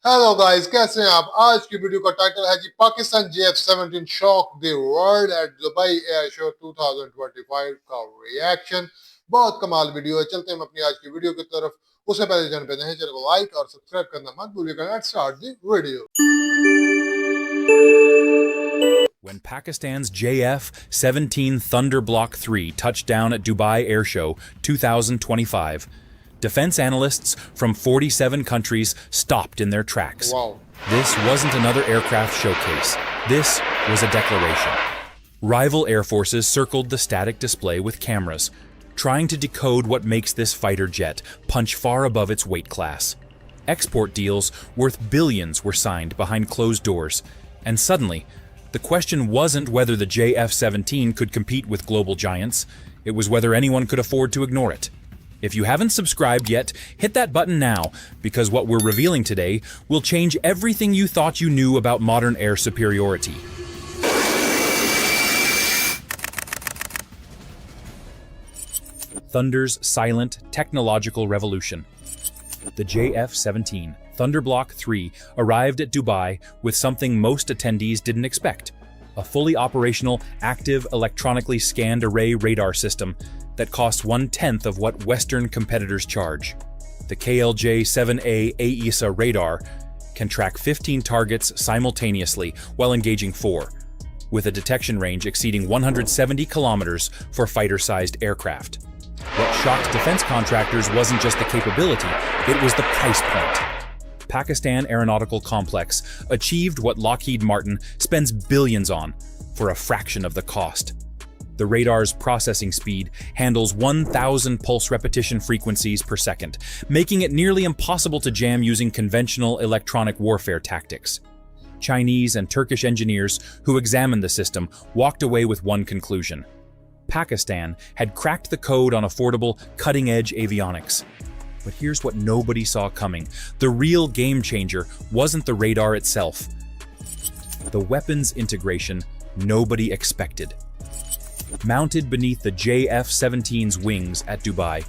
Hello guys, कैसे हैं आप? आज की वीडियो का टाइटल है जी Pakistan JF-17 shock the world at Dubai air show 2025 का रिएक्शन। बहुत कमाल वीडियो है। चलते हैं हम अपनी आज की वीडियो की तरफ। उससे पहले चैनल पे नए, चैनल को लाइक और सब्सक्राइब करना मत भूलिएगा। Let's start the video. When Pakistan's JF-17 Thunder Block 3 touched down at Dubai Air Show 2025, defense analysts from 47 countries stopped in their tracks. Wow. This wasn't another aircraft showcase. This was a declaration. Rival air forces circled the static display with cameras, trying to decode what makes this fighter jet punch far above its weight class. Export deals worth billions were signed behind closed doors, and suddenly, the question wasn't whether the JF-17 could compete with global giants, it was whether anyone could afford to ignore it. If you haven't subscribed yet, hit that button now, because what we're revealing today will change everything you thought you knew about modern air superiority. Thunder's silent technological revolution. The JF-17 Thunder Block 3 arrived at Dubai with something most attendees didn't expect: a fully operational, active, electronically scanned array radar system that costs 1/10 of what Western competitors charge. The KLJ-7A AESA radar can track 15 targets simultaneously while engaging 4, with a detection range exceeding 170 kilometers for fighter-sized aircraft. What shocked defense contractors wasn't just the capability, it was the price point. Pakistan Aeronautical Complex achieved what Lockheed Martin spends billions on for a fraction of the cost. The radar's processing speed handles 1,000 pulse repetition frequencies per second, making it nearly impossible to jam using conventional electronic warfare tactics. Chinese and Turkish engineers who examined the system walked away with one conclusion: Pakistan had cracked the code on affordable, cutting-edge avionics. But here's what nobody saw coming. The real game changer wasn't the radar itself. The weapons integration nobody expected. Mounted beneath the JF-17's wings at Dubai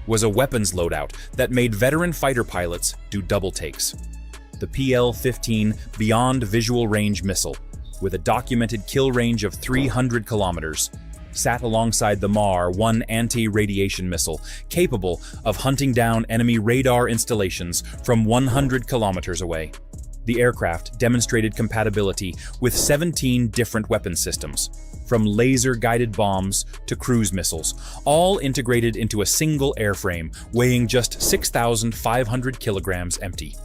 was a weapons loadout that made veteran fighter pilots do double takes. The PL-15 Beyond Visual Range missile, with a documented kill range of 300 kilometers, sat alongside the MAR-1 anti-radiation missile, capable of hunting down enemy radar installations from 100 kilometers away. The aircraft demonstrated compatibility with 17 different weapon systems, from laser-guided bombs to cruise missiles, all integrated into a single airframe weighing just 6,500 kilograms empty.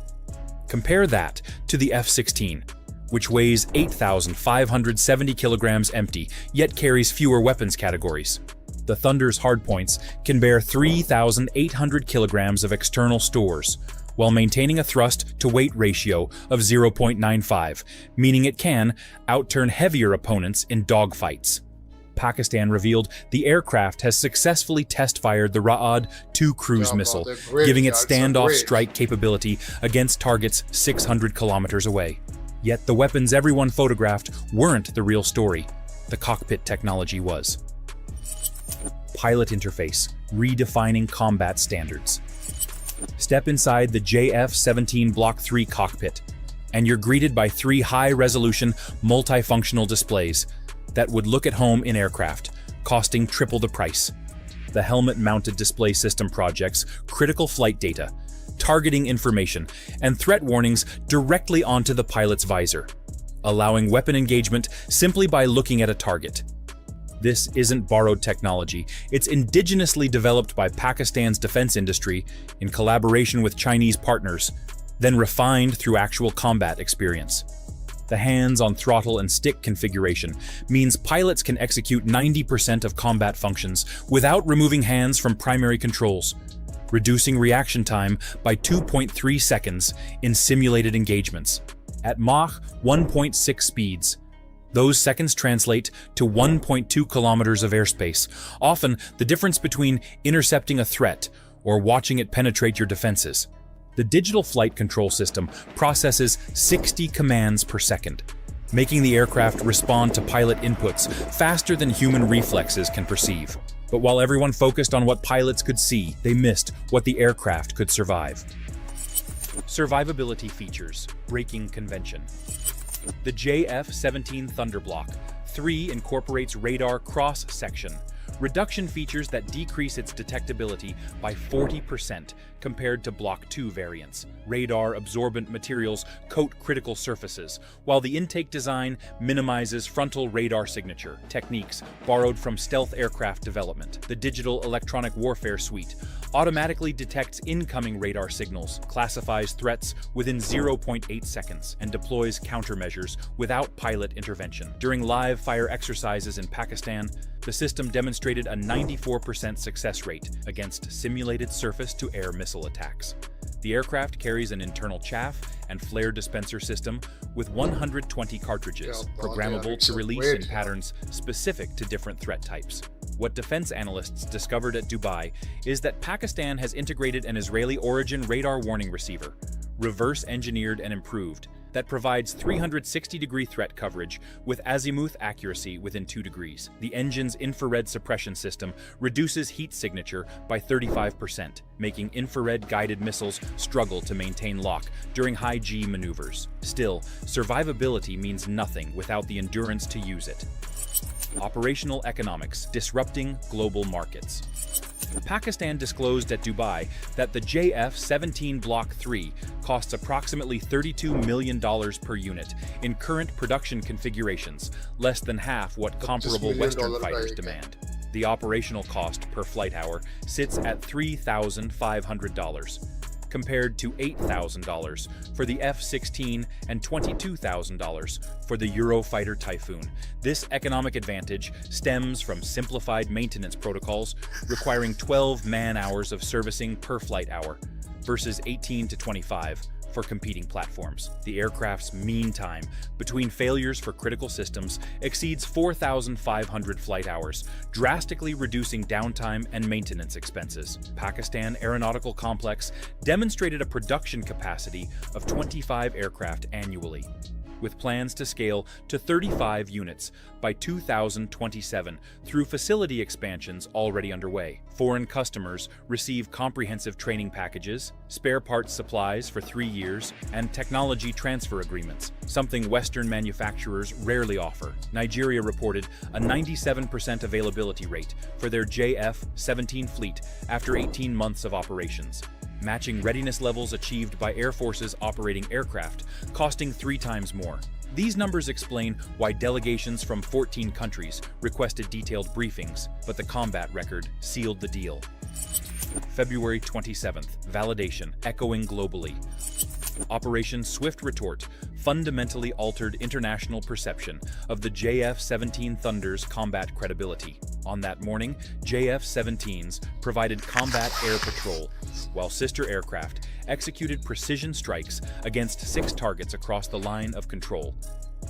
Compare that to the F-16, which weighs 8,570 kilograms empty, yet carries fewer weapons categories. The Thunder's hardpoints can bear 3,800 kilograms of external stores, while maintaining a thrust-to-weight ratio of 0.95, meaning it can outturn heavier opponents in dogfights. Pakistan revealed the aircraft has successfully test-fired the Ra'ad-2 cruise missile, giving it standoff strike capability against targets 600 kilometers away. Yet the weapons everyone photographed weren't the real story. The cockpit technology was. Pilot interface, redefining combat standards. Step inside the JF-17 Block 3 cockpit, and you're greeted by 3 high-resolution, multifunctional displays that would look at home in aircraft, costing triple the price. The helmet-mounted display system projects critical flight data, targeting information, and threat warnings directly onto the pilot's visor, allowing weapon engagement simply by looking at a target. This isn't borrowed technology. It's indigenously developed by Pakistan's defense industry in collaboration with Chinese partners, then refined through actual combat experience. The hands-on throttle and stick configuration means pilots can execute 90% of combat functions without removing hands from primary controls, reducing reaction time by 2.3 seconds in simulated engagements. At Mach 1.6 speeds, those seconds translate to 1.2 kilometers of airspace, often the difference between intercepting a threat or watching it penetrate your defenses. The digital flight control system processes 60 commands per second, making the aircraft respond to pilot inputs faster than human reflexes can perceive. But while everyone focused on what pilots could see, they missed what the aircraft could survive. Survivability features, breaking convention. The JF-17 Thunderblock 3 incorporates radar cross-section, reduction features that decrease its detectability by 40% compared to Block 2 variants. Radar-absorbent materials coat critical surfaces, while the intake design minimizes frontal radar signature, techniques borrowed from stealth aircraft development. The Digital Electronic Warfare Suite automatically detects incoming radar signals, classifies threats within 0.8 seconds, and deploys countermeasures without pilot intervention. During live fire exercises in Pakistan, the system demonstrated a 94% success rate against simulated surface-to-air missile attacks. The aircraft carries an internal chaff and flare dispenser system with 120 cartridges, programmable to release in patterns specific to different threat types. What defense analysts discovered at Dubai is that Pakistan has integrated an Israeli-origin radar warning receiver, reverse-engineered and improved, that provides 360-degree threat coverage with azimuth accuracy within 2 degrees. The engine's infrared suppression system reduces heat signature by 35%, making infrared-guided missiles struggle to maintain lock during high-G maneuvers. Still, survivability means nothing without the endurance to use it. Operational economics, disrupting global markets. Pakistan disclosed at Dubai that the JF-17 Block 3 costs approximately $32 million per unit in current production configurations, less than half what comparable Western fighters demand. The operational cost per flight hour sits at $3,500, compared to $8,000 for the F-16 and $22,000 for the Eurofighter Typhoon. This economic advantage stems from simplified maintenance protocols requiring 12 man-hours of servicing per flight hour versus 18 to 25 for competing platforms. The aircraft's mean time between failures for critical systems exceeds 4,500 flight hours, drastically reducing downtime and maintenance expenses. Pakistan Aeronautical Complex demonstrated a production capacity of 25 aircraft annually, with plans to scale to 35 units by 2027 through facility expansions already underway. Foreign customers receive comprehensive training packages, spare parts supplies for 3 years, and technology transfer agreements, something Western manufacturers rarely offer. Nigeria reported a 97% availability rate for their JF-17 fleet after 18 months of operations, matching readiness levels achieved by air forces operating aircraft, costing 3 times more. These numbers explain why delegations from 14 countries requested detailed briefings, but the combat record sealed the deal. February 27th, validation echoing globally. Operation Swift Retort fundamentally altered international perception of the JF-17 Thunder's combat credibility. On that morning, JF-17s provided combat air patrol, while sister aircraft executed precision strikes against 6 targets across the line of control,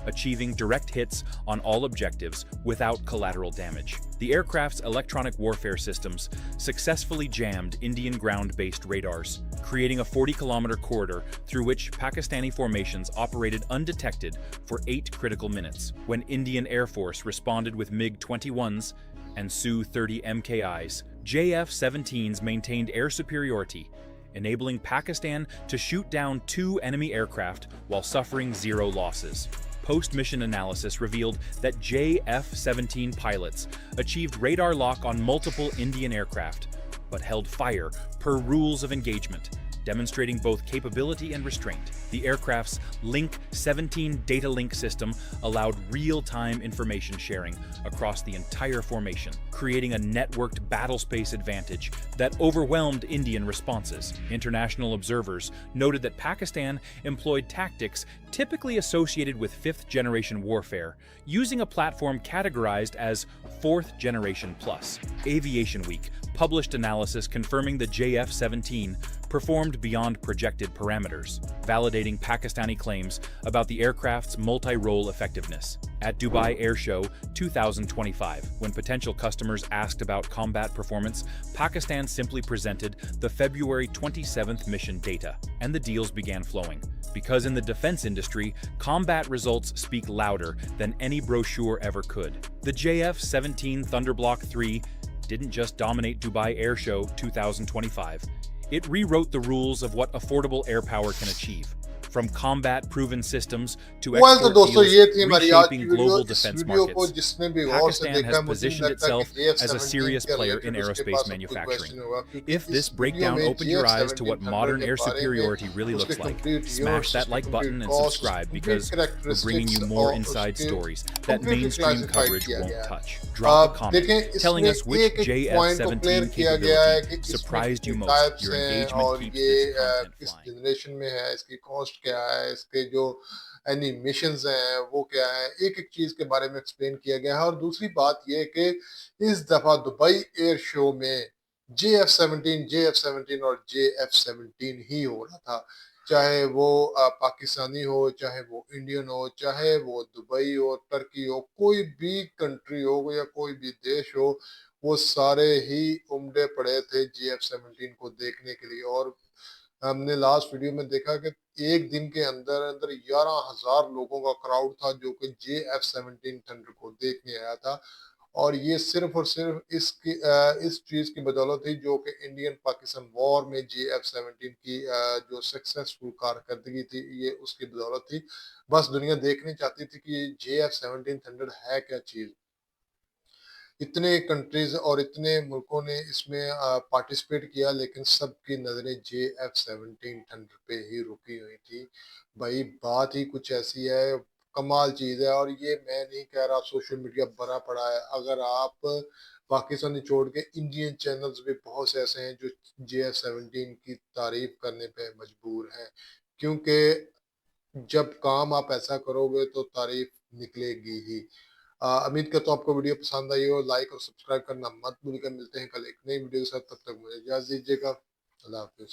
achieving direct hits on all objectives without collateral damage. The aircraft's electronic warfare systems successfully jammed Indian ground-based radars, creating a 40-kilometer corridor through which Pakistani formations operated undetected for 8 critical minutes. When Indian Air Force responded with MiG-21s and Su-30 MKIs, JF-17s maintained air superiority, enabling Pakistan to shoot down 2 enemy aircraft while suffering 0 losses. Post-mission analysis revealed that JF-17 pilots achieved radar lock on multiple Indian aircraft, but held fire per rules of engagement, demonstrating both capability and restraint. The aircraft's Link 17 data link system allowed real-time information sharing across the entire formation, creating a networked battlespace advantage that overwhelmed Indian responses. International observers noted that Pakistan employed tactics typically associated with 5th-generation warfare, using a platform categorized as 4th-generation plus. Aviation Week published analysis confirming the JF-17 performed beyond projected parameters, validating Pakistani claims about the aircraft's multirole effectiveness. At Dubai Air Show 2025, when potential customers asked about combat performance, Pakistan simply presented the February 27th mission data, and the deals began flowing. Because in the defense industry, combat results speak louder than any brochure ever could. The JF-17 Thunderblock 3 didn't just dominate Dubai Air Show 2025. It rewrote the rules of what affordable air power can achieve, from combat-proven systems to well तो export दोस्तों deals, ये थी हमारी आज की reshaping video. global इस defense video को markets. जिसने भी गौर से Pakistan देखा has है, मुझे नहीं positioned लगता कि itself J F as a seventeen serious के player in रिलेटेड उसके aerospace पास अब कोई manufacturing. क्वेश्चन होगा, क्योंकि If इस this वीडियो में breakdown opened J your F eyes to seventeen what thunder modern के air बारे में superiority really उसके looks like, complete smash units, that उसके like complete button and cost, उसके subscribe complete because we're bringing you characteristics more और inside उसके stories that completely mainstream classified coverage किया won't गया है। touch. Drop a comment देखें telling इसमें us which एक एक पॉइंट को क्लियर JF-17 किया गया capability है कि इसमें surprised कितनी you most. टाइप्स Your हैं engagement और keeps ये this content किस flying. जनरेशन में है, इसकी कॉस्ट क्या है, इसके जो एनिमेशंस हैं वो क्या है, एक एक चीज के बारे में एक्सप्लेन किया गया है। और दूसरी बात ये कि इस दफा दुबई एयर शो में जे एफ सेवनटीन और JF-17 ही हो रहा था। चाहे वो पाकिस्तानी हो, चाहे वो इंडियन हो, चाहे वो दुबई हो, टर्की हो, कोई भी कंट्री हो या कोई भी देश हो, वो सारे ही उमड़े पड़े थे JF-17 को देखने के लिए। और हमने लास्ट वीडियो में देखा कि एक दिन के अंदर अंदर 11,000 लोगों का क्राउड था जो कि JF-17 थंडर को देखने आया था। और ये सिर्फ और सिर्फ इस चीज की बदौलत थी जो कि इंडियन पाकिस्तान वॉर में JF-17 की जो सक्सेसफुल कारकर्दगी थी, ये उसकी बदौलत थी। बस दुनिया देखनी चाहती थी कि JF-17 थंडर है क्या चीज। इतने कंट्रीज और इतने मुल्कों ने इसमें पार्टिसिपेट किया, लेकिन सबकी नजरें JF-17 थंडर पे ही रुकी हुई थी। भाई बात ही कुछ ऐसी है, कमाल चीज है। और ये मैं नहीं कह रहा, सोशल मीडिया भरा पड़ा है। अगर आप पाकिस्तानी छोड़ के इंडियन चैनल्स भी बहुत से ऐसे हैं जो JF-17 की तारीफ करने पे मजबूर हैं, क्योंकि जब काम आप ऐसा करोगे तो तारीफ निकलेगी ही। उम्मीद करता हूँ आपको वीडियो पसंद आई हो। लाइक और सब्सक्राइब करना मत भूलिएगा। मिलते हैं कल एक नई वीडियो के साथ, तब तक मुझे इजाजत दीजिएगा। अल्लाह हाफिज।